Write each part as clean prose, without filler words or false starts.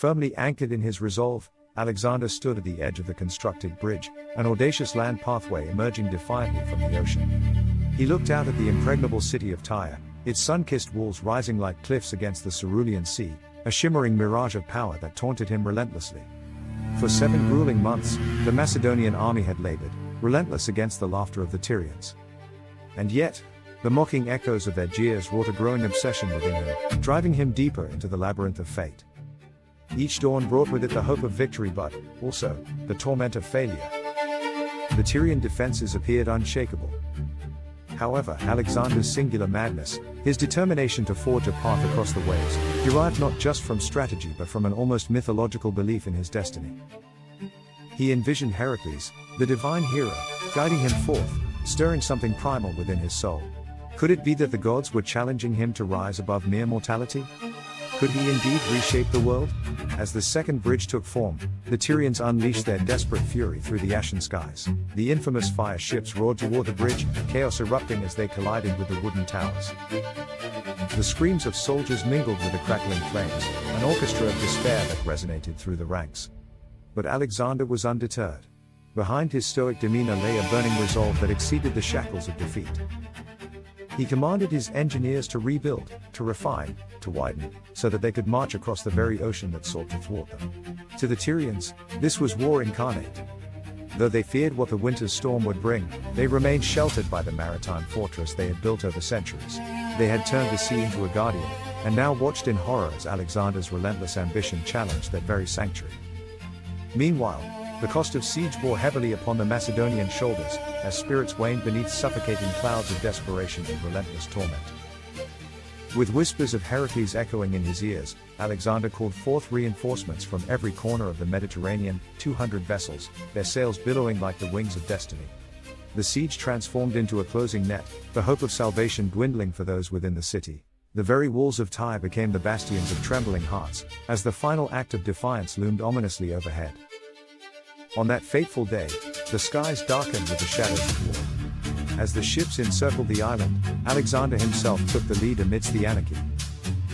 Firmly anchored in his resolve, Alexander stood at the edge of the constructed bridge, an audacious land pathway emerging defiantly from the ocean. He looked out at the impregnable city of Tyre, its sun-kissed walls rising like cliffs against the cerulean sea, a shimmering mirage of power that taunted him relentlessly. For 7 grueling months, the Macedonian army had labored, relentless against the laughter of the Tyrians. And yet, the mocking echoes of their jeers wrought a growing obsession within him, driving him deeper into the labyrinth of fate. Each dawn brought with it the hope of victory but, also, the torment of failure. The Tyrian defenses appeared unshakable. However, Alexander's singular madness, his determination to forge a path across the waves, derived not just from strategy but from an almost mythological belief in his destiny. He envisioned Heracles, the divine hero, guiding him forth, stirring something primal within his soul. Could it be that the gods were challenging him to rise above mere mortality? Could he indeed reshape the world? As the second bridge took form, the Tyrians unleashed their desperate fury through the ashen skies. The infamous fire ships roared toward the bridge, chaos erupting as they collided with the wooden towers. The screams of soldiers mingled with the crackling flames, an orchestra of despair that resonated through the ranks. But Alexander was undeterred. Behind his stoic demeanor lay a burning resolve that exceeded the shackles of defeat. He commanded his engineers to rebuild, to refine, to widen, so that they could march across the very ocean that sought to thwart them. To the Tyrians, this was war incarnate. Though they feared what the winter's storm would bring, they remained sheltered by the maritime fortress they had built over centuries. They had turned the sea into a guardian, and now watched in horror as Alexander's relentless ambition challenged that very sanctuary. Meanwhile, the cost of siege bore heavily upon the Macedonian shoulders, as spirits waned beneath suffocating clouds of desperation and relentless torment. With whispers of Heracles echoing in his ears, Alexander called forth reinforcements from every corner of the Mediterranean, 200 vessels, their sails billowing like the wings of destiny. The siege transformed into a closing net, the hope of salvation dwindling for those within the city. The very walls of Tyre became the bastions of trembling hearts, as the final act of defiance loomed ominously overhead. On that fateful day, the skies darkened with the shadows of war. As the ships encircled the island, Alexander himself took the lead amidst the anarchy.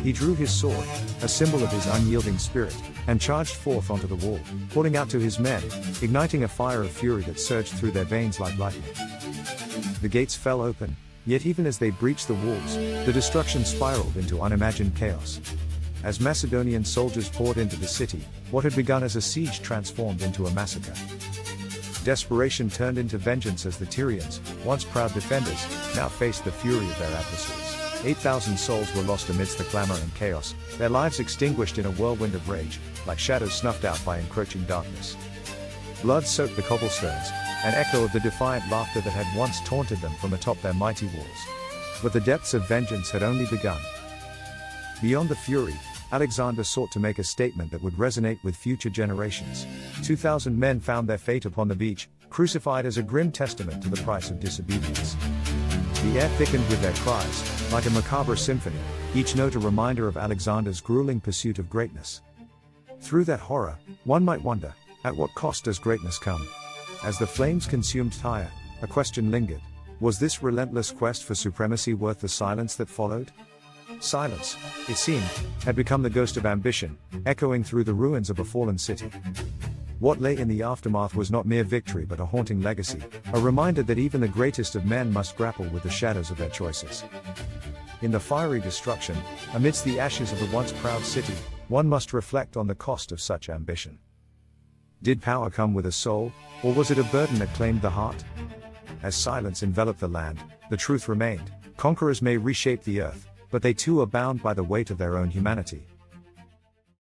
He drew his sword, a symbol of his unyielding spirit, and charged forth onto the wall, calling out to his men, igniting a fire of fury that surged through their veins like lightning. The gates fell open, yet even as they breached the walls, the destruction spiraled into unimagined chaos. As Macedonian soldiers poured into the city, what had begun as a siege transformed into a massacre. Desperation turned into vengeance as the Tyrians, once proud defenders, now faced the fury of their adversaries. 8,000 souls were lost amidst the clamor and chaos, their lives extinguished in a whirlwind of rage, like shadows snuffed out by encroaching darkness. Blood soaked the cobblestones, an echo of the defiant laughter that had once taunted them from atop their mighty walls. But the depths of vengeance had only begun. Beyond the fury, Alexander sought to make a statement that would resonate with future generations. 2,000 men found their fate upon the beach, crucified as a grim testament to the price of disobedience. The air thickened with their cries, like a macabre symphony, each note a reminder of Alexander's grueling pursuit of greatness. Through that horror, one might wonder, at what cost does greatness come? As the flames consumed Tyre, a question lingered. Was this relentless quest for supremacy worth the silence that followed? Silence, it seemed, had become the ghost of ambition, echoing through the ruins of a fallen city. What lay in the aftermath was not mere victory but a haunting legacy, a reminder that even the greatest of men must grapple with the shadows of their choices. In the fiery destruction, amidst the ashes of the once proud city, one must reflect on the cost of such ambition. Did power come with a soul, or was it a burden that claimed the heart? As silence enveloped the land, the truth remained: conquerors may reshape the earth, but they too are bound by the weight of their own humanity.